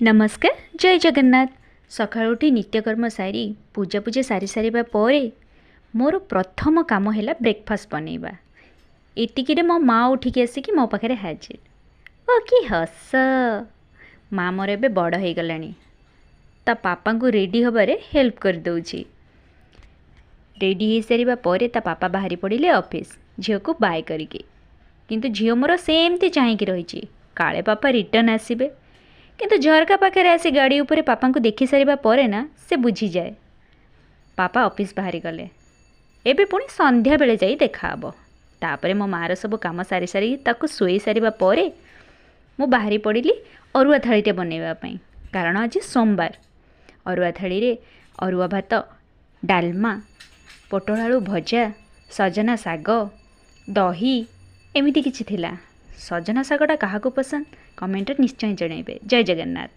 नमस्कार जय जगन्नाथ। सकाळु उठी नित्यकर्म सारी पूजा पूजा सारी सारिबा परे मोर प्रथम काम है ब्रेकफास्ट बनैबा। एतिकिरे मो माँ उठिकी आसिकी मो पाखे हाजिर। ओ कि हस माँ मोर एबे बड़ हो गलानी। ता पापा को रेडी हबारे हेल्प कर दउची। रेडी हो सारिबा परे ता पापा बाहरी पड़िले ऑफिस झियो को बाय करिके। किंतु झियो मोर सेमती चाहिकी रहिची काले पापा रिटर्न आसीबे। किंतु झरका पाखे आसी गाड़ी उपरे पापा को देखी सारिबा परे ना से बुझी जाए पापा ऑफिस बाहरी गले। एबे पुणी संध्या बेले जाई देखा हबो। तापरे मो मार सब काम सारी सारी ताको सोई सारिबा परे मु बाहरी पड़िली अरुआ थालीटे बनैबा पई। कारण आज सोमवार अरुआ थाली रे अरुआ भात डालमा पोटल आलू भजा सजना साग दही एमिति किछि थिला। सजना सागटा काहाको पसंद कमेंट निश्चय जणाइबे। जय जगन्नाथ।